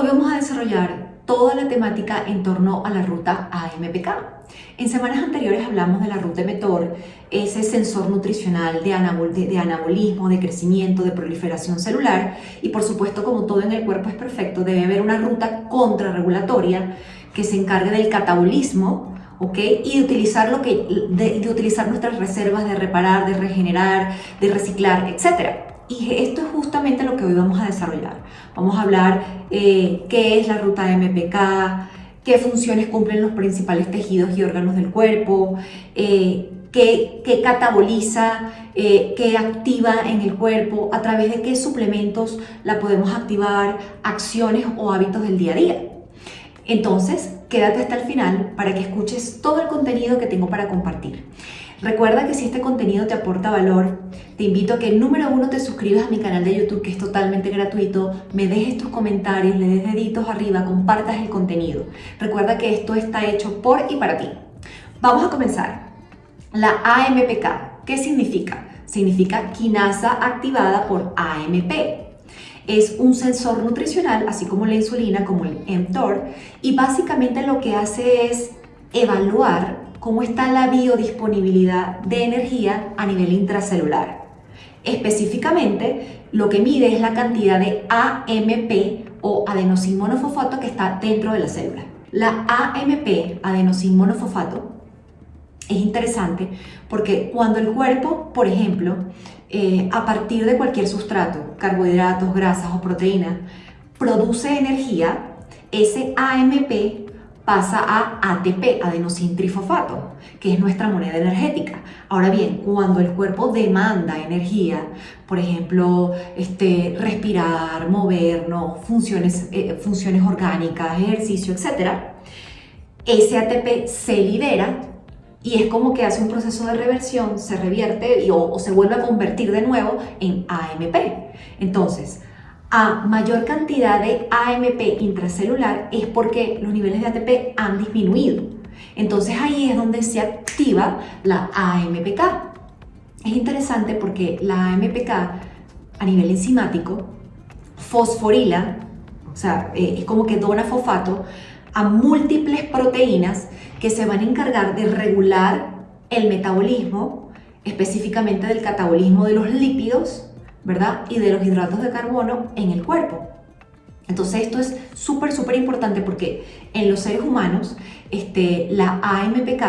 Hoy vamos a desarrollar toda la temática en torno a la ruta AMPK. En semanas anteriores hablamos de la ruta mTOR, ese sensor nutricional de anabolismo, de crecimiento, de proliferación celular, y por supuesto, como todo en el cuerpo es perfecto, debe haber una ruta contrarregulatoria que se encargue del catabolismo, ¿ok? Y de utilizar nuestras reservas, de reparar, de regenerar, de reciclar, etc. Y esto es justamente lo que hoy vamos a desarrollar. Vamos a hablar qué es la ruta AMPK, qué funciones cumplen los principales tejidos y órganos del cuerpo, qué cataboliza, qué activa en el cuerpo, a través de qué suplementos la podemos activar, acciones o hábitos del día a día. Entonces, quédate hasta el final para que escuches todo el contenido que tengo para compartir. Recuerda que si este contenido te aporta valor, te invito a que, número uno, te suscribas a mi canal de YouTube, que es totalmente gratuito, me dejes tus comentarios, le des deditos arriba, compartas el contenido. Recuerda que esto está hecho por y para ti. Vamos a comenzar. La AMPK, ¿qué significa? Significa quinasa activada por AMP. Es un sensor nutricional, así como la insulina, como el mTOR, y básicamente lo que hace es evaluar cómo está la biodisponibilidad de energía a nivel intracelular. Específicamente, lo que mide es la cantidad de AMP o adenosín monofosfato que está dentro de la célula. La AMP, adenosín monofosfato, es interesante porque cuando el cuerpo, por ejemplo, a partir de cualquier sustrato, carbohidratos, grasas o proteínas, produce energía, ese AMP pasa a ATP, adenosín trifosfato, que es nuestra moneda energética. Ahora bien, cuando el cuerpo demanda energía, por ejemplo, respirar, movernos, funciones orgánicas, ejercicio, etc., ese ATP se libera y es como que hace un proceso de reversión, se revierte o se vuelve a convertir de nuevo en AMP. Entonces, a mayor cantidad de AMP intracelular es porque los niveles de ATP han disminuido. Entonces ahí es donde se activa la AMPK. Es interesante porque la AMPK a nivel enzimático fosforila, o sea, es como que dona fosfato a múltiples proteínas que se van a encargar de regular el metabolismo, específicamente del catabolismo de los lípidos, ¿verdad? Y de los hidratos de carbono en el cuerpo. Entonces esto es súper importante porque en los seres humanos la AMPK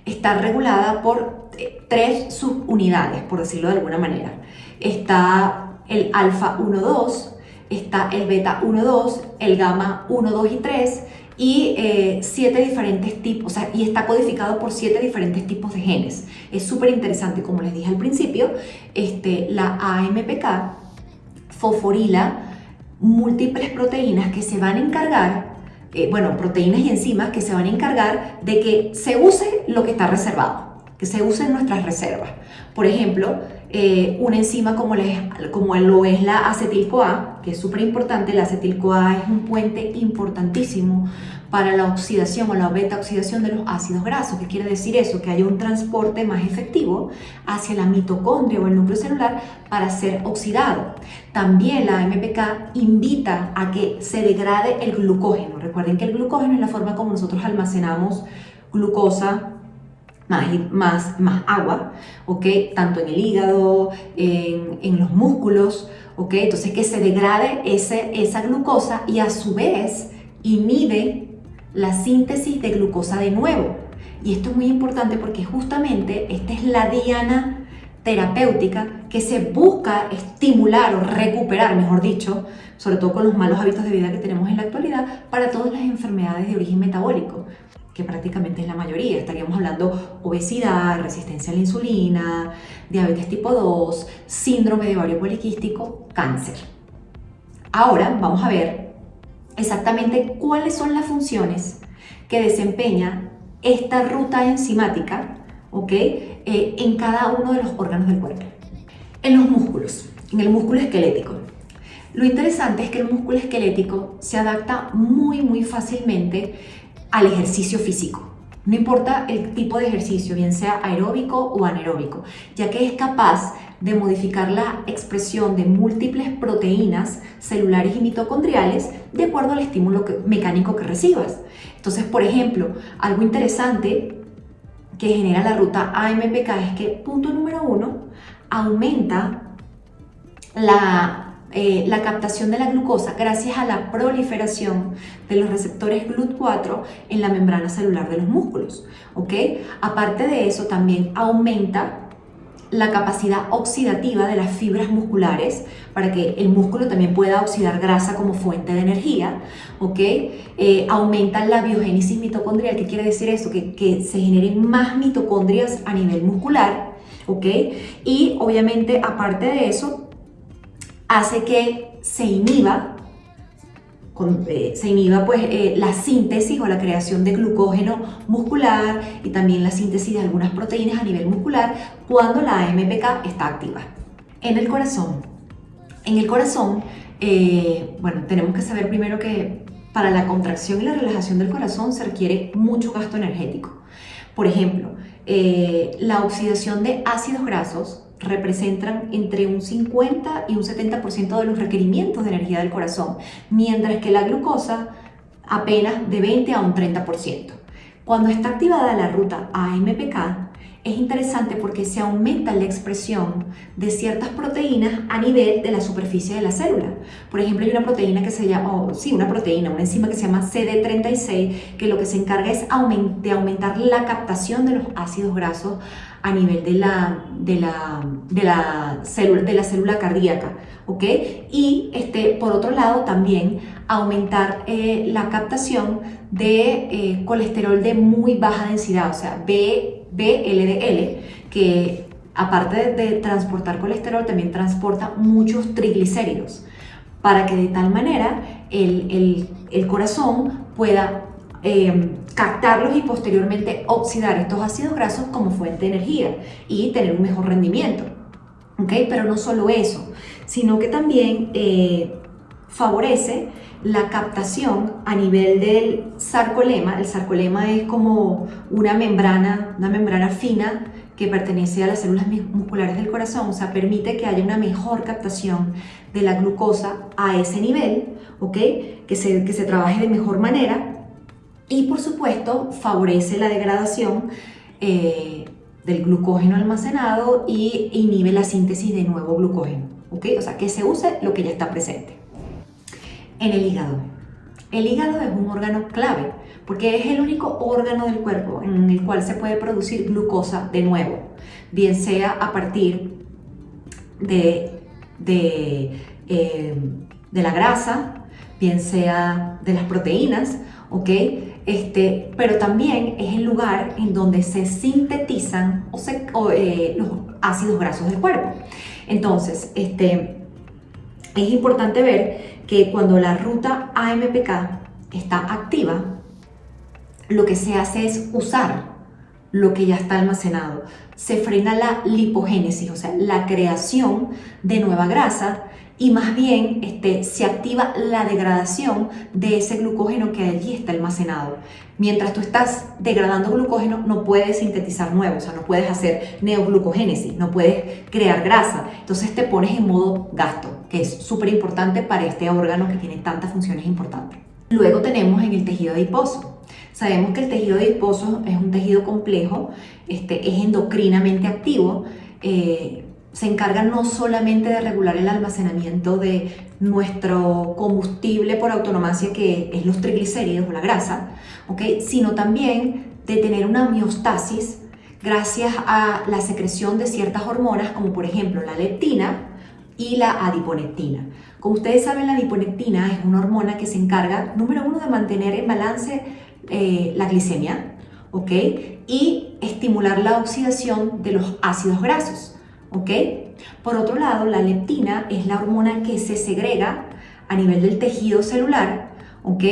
está regulada por tres subunidades, por decirlo de alguna manera. Está el alfa 1,2, está el beta 1,2, el gamma 1, 2 y 3 y 7 diferentes tipos, o sea, y está codificado por 7 diferentes tipos de genes. Es súper interesante, como les dije al principio, la AMPK fosforila múltiples proteínas que se van a encargar, proteínas y enzimas que se van a encargar de que se use lo que está reservado, que se usen nuestras reservas. Por ejemplo, una enzima como lo es la acetil-CoA, que es súper importante. La acetil-CoA es un puente importantísimo para la oxidación o la beta-oxidación de los ácidos grasos. ¿Qué quiere decir eso? Que haya un transporte más efectivo hacia la mitocondria o el núcleo celular para ser oxidado. También la AMPK invita a que se degrade el glucógeno. Recuerden que el glucógeno es la forma como nosotros almacenamos glucosa más agua, ¿ok? Tanto en el hígado, en los músculos, ¿ok? Entonces que se degrade esa glucosa y a su vez inhibe la síntesis de glucosa de nuevo. Y esto es muy importante porque justamente esta es la diana terapéutica que se busca estimular o recuperar, mejor dicho, sobre todo con los malos hábitos de vida que tenemos en la actualidad, para todas las enfermedades de origen metabólico, que prácticamente es la mayoría. Estaríamos hablando obesidad, resistencia a la insulina, diabetes tipo 2, síndrome de ovario poliquístico, cáncer. Ahora vamos a ver exactamente cuáles son las funciones que desempeña esta ruta enzimática, ¿ok? En cada uno de los órganos del cuerpo. En los músculos, en el músculo esquelético. Lo interesante es que el músculo esquelético se adapta muy fácilmente al ejercicio físico. No importa el tipo de ejercicio, bien sea aeróbico o anaeróbico, ya que es capaz de modificar la expresión de múltiples proteínas celulares y mitocondriales de acuerdo al estímulo mecánico que recibas. Entonces, por ejemplo, algo interesante que genera la ruta AMPK es que, punto número 1, aumenta la captación de la glucosa gracias a la proliferación de los receptores GLUT4 en la membrana celular de los músculos, ¿ok? Aparte de eso, también aumenta la capacidad oxidativa de las fibras musculares para que el músculo también pueda oxidar grasa como fuente de energía, ¿ok? Aumenta la biogénesis mitocondrial. ¿Qué quiere decir esto? Que se generen más mitocondrias a nivel muscular, ¿ok? Y obviamente, aparte de eso, hace que se inhiba pues, la síntesis o la creación de glucógeno muscular y también la síntesis de algunas proteínas a nivel muscular cuando la AMPK está activa. En el corazón, bueno, tenemos que saber primero que para la contracción y la relajación del corazón se requiere mucho gasto energético. Por ejemplo, la oxidación de ácidos grasos representan entre un 50 y un 70% de los requerimientos de energía del corazón, mientras que la glucosa apenas de 20 a un 30%. Cuando está activada la ruta AMPK, es interesante porque se aumenta la expresión de ciertas proteínas a nivel de la superficie de la célula. Por ejemplo, hay una proteína que se llama, una enzima que se llama CD36, que lo que se encarga es de aumentar la captación de los ácidos grasos a nivel de la célula cardíaca, ¿ok? Y por otro lado también aumentar la captación de colesterol de muy baja densidad, o sea, VLDL, que aparte de transportar colesterol también transporta muchos triglicéridos, para que de tal manera el corazón pueda captarlos y posteriormente oxidar estos ácidos grasos como fuente de energía y tener un mejor rendimiento, ¿ok? Pero no solo eso, sino que también favorece la captación a nivel del sarcolema. El sarcolema es como una membrana fina que pertenece a las células musculares del corazón, o sea, permite que haya una mejor captación de la glucosa a ese nivel, ¿ok? Que se trabaje de mejor manera. Y por supuesto favorece la degradación del glucógeno almacenado y inhibe la síntesis de nuevo glucógeno, ¿ok? O sea, que se use lo que ya está presente. En el hígado. El hígado es un órgano clave porque es el único órgano del cuerpo en el cual se puede producir glucosa de nuevo, bien sea a partir de la grasa, bien sea de las proteínas, ¿ok? Pero también es el lugar en donde se sintetizan los ácidos grasos del cuerpo. Entonces, es importante ver que cuando la ruta AMPK está activa, lo que se hace es usar lo que ya está almacenado. Se frena la lipogénesis, o sea, la creación de nueva grasa, y más bien se activa la degradación de ese glucógeno que allí está almacenado. Mientras tú estás degradando glucógeno, no puedes sintetizar nuevo, o sea, no puedes hacer neoglucogénesis, no puedes crear grasa. Entonces te pones en modo gasto, que es súper importante para este órgano que tiene tantas funciones importantes. Luego tenemos en el tejido adiposo. Sabemos que el tejido adiposo es un tejido complejo, es endocrinamente activo, se encarga no solamente de regular el almacenamiento de nuestro combustible por autonomía, que es los triglicéridos o la grasa, ¿okay? Sino también de tener una homeostasis gracias a la secreción de ciertas hormonas, como por ejemplo la leptina y la adiponectina. Como ustedes saben, la adiponectina es una hormona que se encarga, número uno, de mantener en balance la glicemia, ¿ok? Y estimular la oxidación de los ácidos grasos. ¿Ok? Por otro lado, la leptina es la hormona que se segrega a nivel del tejido celular, ¿ok?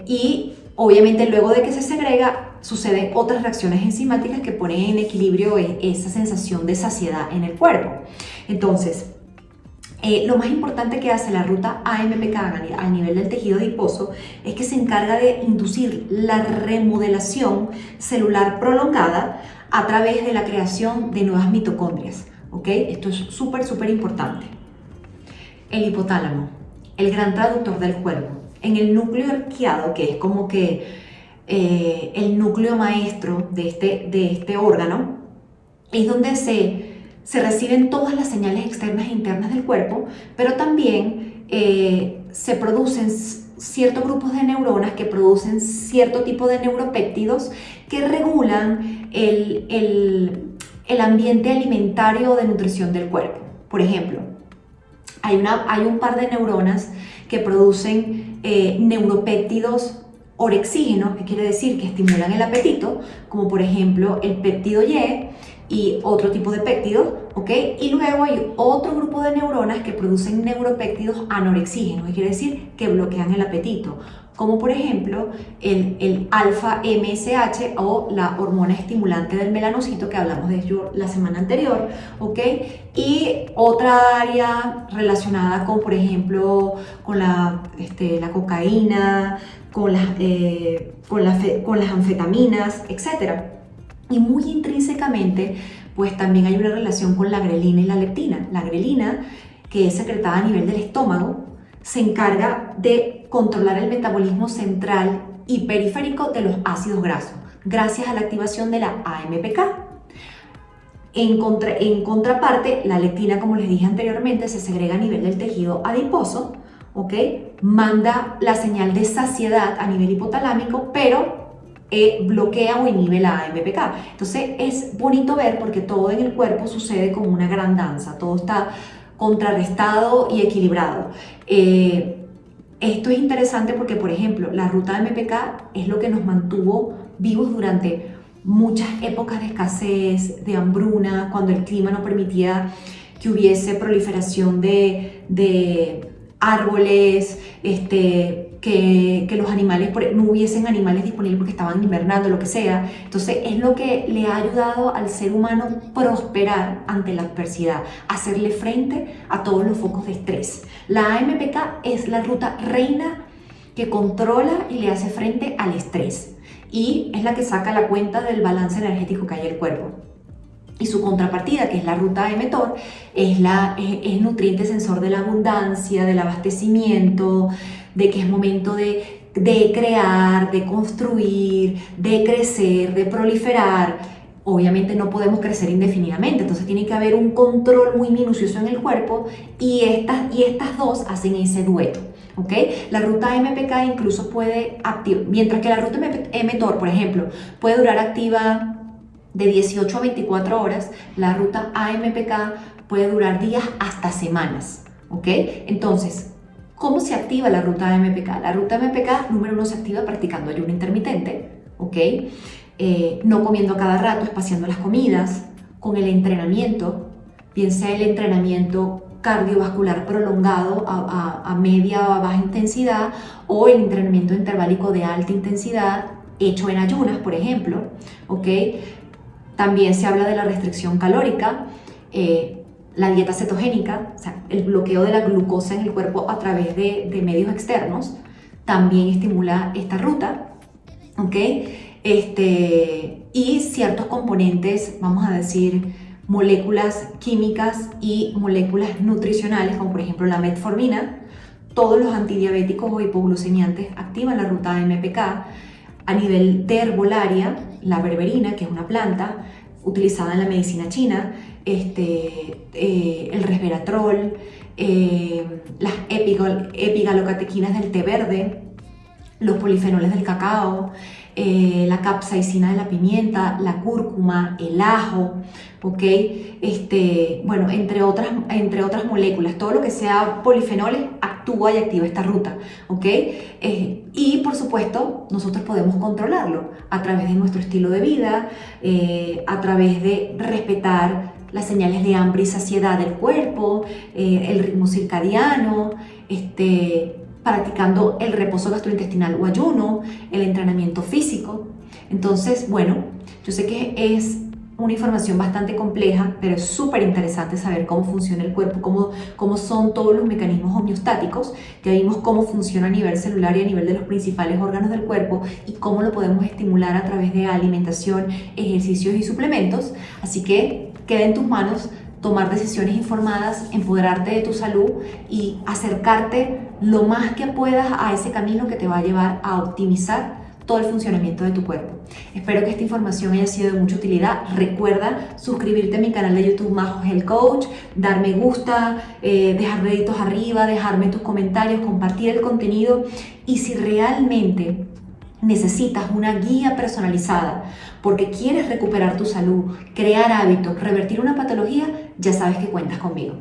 Y obviamente luego de que se segrega, suceden otras reacciones enzimáticas que ponen en equilibrio esa sensación de saciedad en el cuerpo. Entonces, lo más importante que hace la ruta AMPK a nivel del tejido adiposo es que se encarga de inducir la remodelación celular prolongada a través de la creación de nuevas mitocondrias, ¿ok? Esto es súper importante. El hipotálamo, el gran traductor del cuerpo. En el núcleo arqueado, que es como que el núcleo maestro de este órgano, es donde se reciben todas las señales externas e internas del cuerpo, pero también se producen ciertos grupos de neuronas que producen cierto tipo de neuropéptidos que regulan el ambiente alimentario o de nutrición del cuerpo. Por ejemplo, hay un par de neuronas que producen neuropéptidos orexígenos, que quiere decir que estimulan el apetito, como por ejemplo el péptido y otro tipo de péptidos, ¿ok? Y luego hay otro grupo de neuronas que producen neuropéptidos anorexígenos, que quiere decir que bloquean el apetito, como por ejemplo el alfa MSH o la hormona estimulante del melanocito, que hablamos de ello la semana anterior, ¿ok? Y otra área relacionada con, por ejemplo, con la cocaína, con las anfetaminas, etc. Y muy intrínsecamente, pues también hay una relación con la grelina y la leptina. La grelina, que es secretada a nivel del estómago, se encarga de controlar el metabolismo central y periférico de los ácidos grasos, gracias a la activación de la AMPK. En contraparte, la leptina, como les dije anteriormente, se segrega a nivel del tejido adiposo, ¿ok? Manda la señal de saciedad a nivel hipotalámico, pero bloquea o inhibe la AMPK. Entonces es bonito ver porque todo en el cuerpo sucede como una gran danza, todo está contrarrestado y equilibrado. Esto es interesante porque, por ejemplo, la ruta AMPK es lo que nos mantuvo vivos durante muchas épocas de escasez, de hambruna, cuando el clima no permitía que hubiese proliferación de árboles, que los animales, no hubiesen animales disponibles porque estaban invernando, lo que sea. Entonces es lo que le ha ayudado al ser humano prosperar ante la adversidad, hacerle frente a todos los focos de estrés. La AMPK es la ruta reina que controla y le hace frente al estrés y es la que saca la cuenta del balance energético que hay en el cuerpo. Y su contrapartida, que es la ruta mTOR, es el nutriente sensor de la abundancia, del abastecimiento, de que es momento de crear, de construir, de crecer, de proliferar. Obviamente no podemos crecer indefinidamente, entonces tiene que haber un control muy minucioso en el cuerpo y estas dos hacen ese dueto. ¿Okay? La ruta AMPK incluso puede activar, mientras que la ruta mTOR, por ejemplo, puede durar activa de 18 a 24 horas, la ruta AMPK puede durar días hasta semanas, ¿ok? Entonces, ¿cómo se activa la ruta AMPK? La ruta AMPK, número 1, se activa practicando ayuno intermitente, ¿ok? No comiendo a cada rato, espaciando las comidas, con el entrenamiento, bien sea el entrenamiento cardiovascular prolongado a media o a baja intensidad o el entrenamiento interválico de alta intensidad hecho en ayunas, por ejemplo, ¿ok? También se habla de la restricción calórica, la dieta cetogénica, o sea, el bloqueo de la glucosa en el cuerpo a través de medios externos, también estimula esta ruta, ¿ok? Y ciertos componentes, vamos a decir, moléculas químicas y moléculas nutricionales, como por ejemplo la metformina, todos los antidiabéticos o hipoglucemiantes activan la ruta AMPK. A nivel de herbolaria, la berberina, que es una planta utilizada en la medicina china, el resveratrol, las epigalocatequinas del té verde, los polifenoles del cacao, la capsaicina de la pimienta, la cúrcuma, el ajo, ¿ok? Bueno, entre otras moléculas, todo lo que sea polifenoles actúa y activa esta ruta, ¿ok? Y por supuesto, nosotros podemos controlarlo a través de nuestro estilo de vida, a través de respetar las señales de hambre y saciedad del cuerpo, el ritmo circadiano, practicando el reposo gastrointestinal o ayuno, el entrenamiento físico. Entonces, bueno, yo sé que es una información bastante compleja, pero es súper interesante saber cómo funciona el cuerpo, cómo son todos los mecanismos homeostáticos. Ya vimos cómo funciona a nivel celular y a nivel de los principales órganos del cuerpo y cómo lo podemos estimular a través de alimentación, ejercicios y suplementos. Así que queda en tus manos tomar decisiones informadas, empoderarte de tu salud y acercarte lo más que puedas a ese camino que te va a llevar a optimizar todo el funcionamiento de tu cuerpo. Espero que esta información haya sido de mucha utilidad. Recuerda suscribirte a mi canal de YouTube Majo Health Coach, dar me gusta, dejar deditos arriba, dejarme tus comentarios, compartir el contenido. Y si realmente necesitas una guía personalizada porque quieres recuperar tu salud, crear hábitos, revertir una patología, ya sabes que cuentas conmigo.